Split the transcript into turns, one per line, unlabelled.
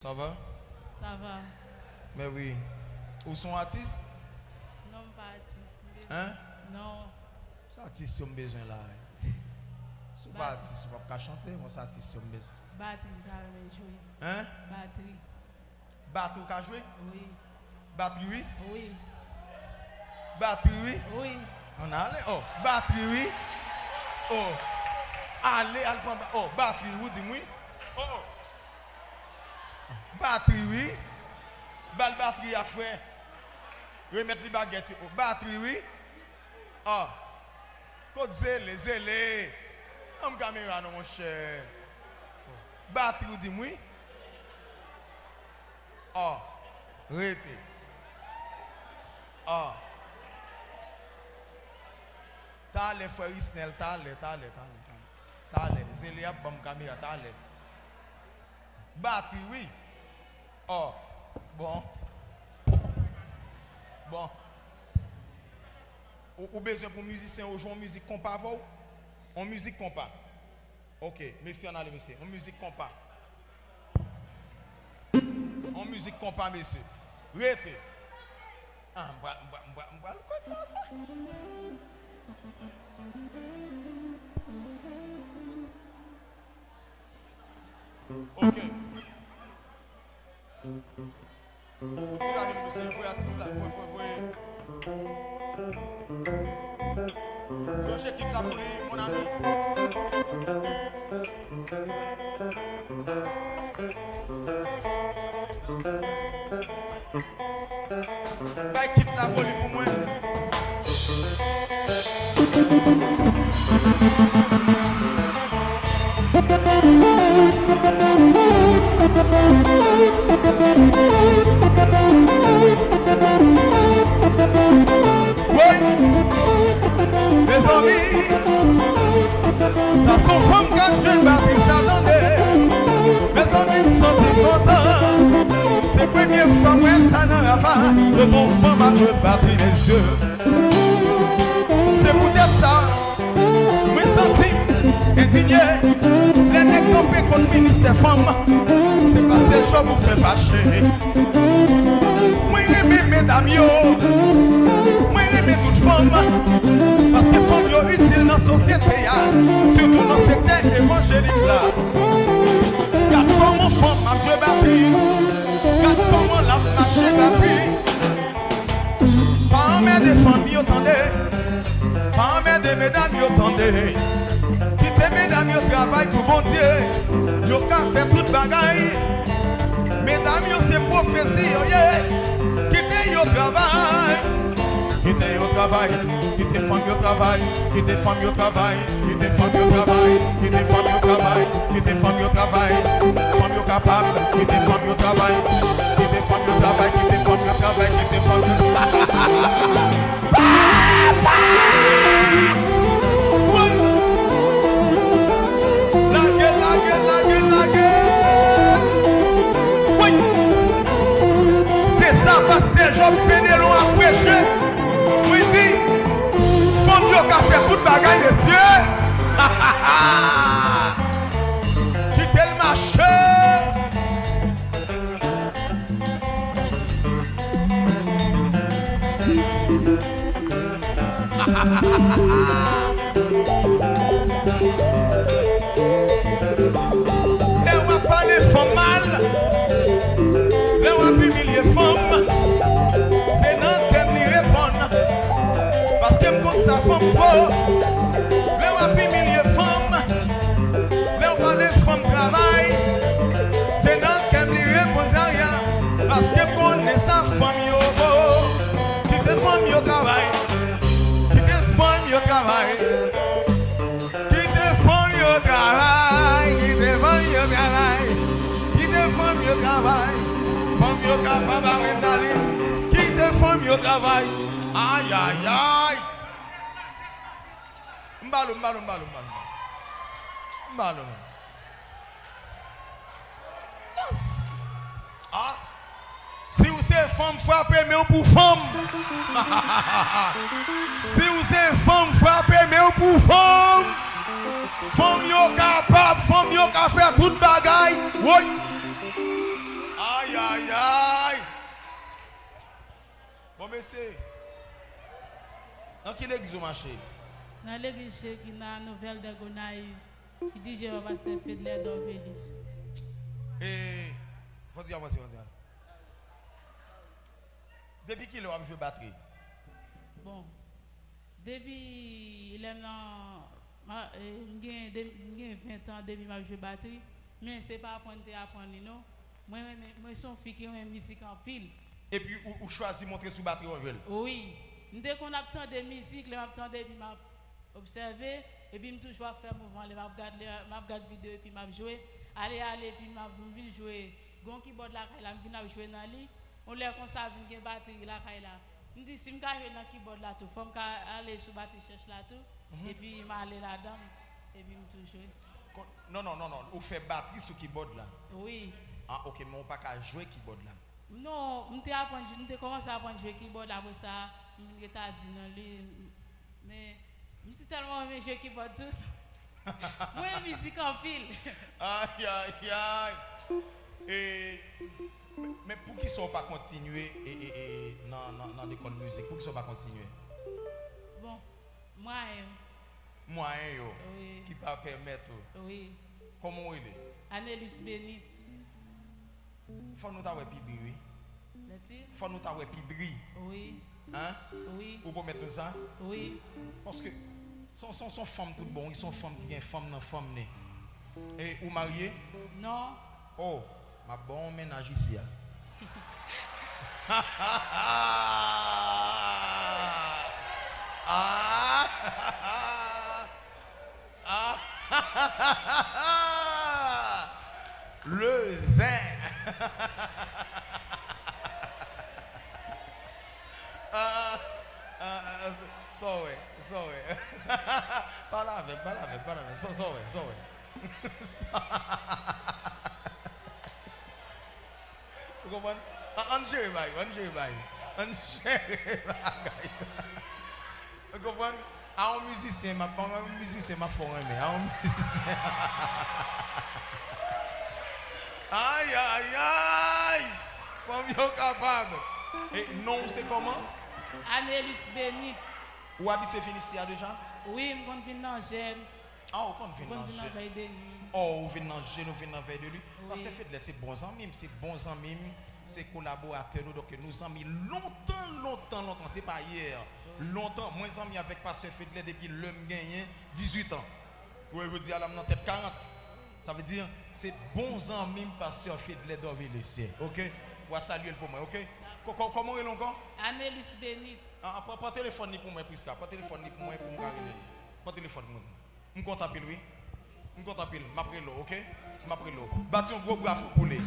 Ça va?
Ça va.
Mais oui. Où sont artistes?
Non, pas artiste.
Hein?
Non.
C'est artiste qui ont besoin là. Si vous pas artiste, vous ne pouvez pas chanter, mais c'est artiste qui ont besoin.
Batterie, t'as joué.
Hein?
Batterie.
Batterie qu'a joué?
Oui.
Batterie oui?
Oui.
Batterie oui?
Oui.
On a allé? Oh, batterie oui? Oh. Allez, allez prendre. Oh, batterie oui, dis-moi. Oh, oh. Batterie oui? Balle batterie à frère. Remettre les baguettes. Oh, batterie oui? Ah. Côte zélé, zélé. On caméra non mon cher. Batterie dis-moi. Ah. Rete. Ah. T'as les frères Isnel, t'as les. Zélé a bon caméra, t'as les. Batterie oui. Oh. Bon. Bon. Ou besoin pour musicien ou jouer en musique compas vous? En musique compas. OK, monsieur en allez monsieur. En musique compas. En musique compas monsieur. Rete. Ah, m'ba quoi ça? OK. Regardez monsieur, vous artiste là, vous. Roger quitte la pour mon ami. Bah quitte la folie pour moi. Mes amis, ça sont femmes quand je bâtis ça dans mes amis sont contents. C'est la première fois où ça n'a pas de mon femme à je bâtis les yeux. C'est peut-être ça, mes sentiments indignés. Les nègres campés contre le ministère femmes, c'est pas des choses vous fait fâcher. Moi j'aime mesdames yo, moi j'aime toutes femmes. Parce que les femmes sont utiles dans la société, surtout dans le secteur évangélique là. Regarde comment femme a joué bâti, regarde comment la marché bâti. Pas en des femmes attendez, pas en des mesdames attendez. Quittez mesdames au travail pour bon Dieu, yo qu'à faire toute bagaille. Mesdames c'est prophétie, quittez au travail. Quittez au travail, quittez femmes au travail, quittez femmes au travail, quittez femmes au travail, quittez femmes au travail, quittez femmes au travail, femmes au capable, quittez femmes au travail, quittez femmes au travail, quittez femmes au travail, quittez femmes au travail. Oui. C'est ça parce que les gens fédéraux à prêcher. Oui, si. Faut mieux qu'à faire toute bagaille, messieurs. Quittez le marché. Et on va parler femmes mal. Et on va humilier femmes. C'est non qu'elle m'y répondre. Parce qu'elle me compte sa femme fort. Et on va humilier femmes. Et on va parler femmes travail. C'est non qu'elle m'y répond à rien. Parce qu'elle connaît sa femme yo. Qui te femme yo travail. Qui te travail, qui te font au travail, qui te font au travail, qui te font au travail, font au travail, qui te font au travail. Aïe aïe aïe. Mbalo. Ah. Si vous êtes femme, frappez mais pour femme. Si vous êtes femme, frappez mais pour femme. Femme yo capable, femme yo ka faire toute bagaille. Oui. aïe, aïe. Bon, monsieur. Dans quelle église vous marchez?
Dans l'église qui est la nouvelle de Gonaïve, qui dit je vais passer Fedler d'Orvélis.
Et. Faut dire, voici, depuis qu'il a joué batterie?
Bon. Depuis il est dans. J'ai 20 ans depuis que je joue batterie. Mais ce n'est pas apprendre à apprendre, non. Moi, je suis une fille qui a une musique en pile.
Et puis, vous choisissez de montrer sous batterie en jeu?
Oui. Dès qu'on a tant de musique, je m'attendais, puis je observé, et puis je toujours faire mouvement, je regarde vidéo, et puis je joue. Aller, puis je vais jouer. Gon keyboard là, je viens jouer dans lui. On l'a comme ça, je viens batterie là, je dis si je joue dans keyboard là, tout, faut aller sur batterie cherche là tout, et puis je aller là-dedans, et puis je jouer.
Non, vous faites batterie sur keyboard là?
Oui.
Ah, ok, mais on ne peut pas jouer keyboard là?
Non, je commencé à apprendre à jouer keyboard après ça, je dit dans lui, mais je suis tellement aimé jouer keyboard tous. Moi, musique en pile.
Aïe, aïe, aïe. Mais pour qu'ils ne soient pas continuer dans l'école de musique, pour qu'ils ne soient pas continuer?
Bon, moi,
oui. Qui peut permettre?
Oui.
Comment il est?
Annelus Bénit.
Faut nous t'avoir pidri, oui. Faut nous t'avoir pidri.
Oui.
Hein?
Oui.
Vous pouvez mettre ça?
Oui.
Parce que sont femmes tout bon, ils sont femmes qui ont femme dans femme né. Et vous mariez?
Non.
Oh, ma bon ménage ici. Le zin. Sorry. Pas la avec. Sorry. Vous comprenez? Angé, vous comprenez? Un musicien, ma femme, un musicien, ma femme, un musicien. Aïe. Femme capable. Et non, c'est comment?
Annelus Bénit.
Où habitez Félicia déjà?
Oui, je viens dans Gênes.
Ah, on vient dans Gênes. Oh, on vient dans Gênes, on vient dans veille de lui. Parce que c'est bons amis, c'est collaborateurs. Donc nous amis longtemps. C'est pas hier. Longtemps. Moi, amis avec Pasteur Fedler depuis l'homme gagné 18 ans. Oui, je veux dire, à la tête 40. Ça veut dire, c'est bons amis Pasteur Fedler d'Orvélis. Ok? On va saluer pour moi, ok? Comment est-ce encore?
Annelus Bénit.
Ah, pas téléphone ni pour moi, Prisca. Pas téléphone ni pour moi, pour moi. Pas téléphone pour moi. Je compte appeler, oui. Je compte appeler. Je m'appelle, ok? Je m'appelle. Bâti un gros bravo pour les.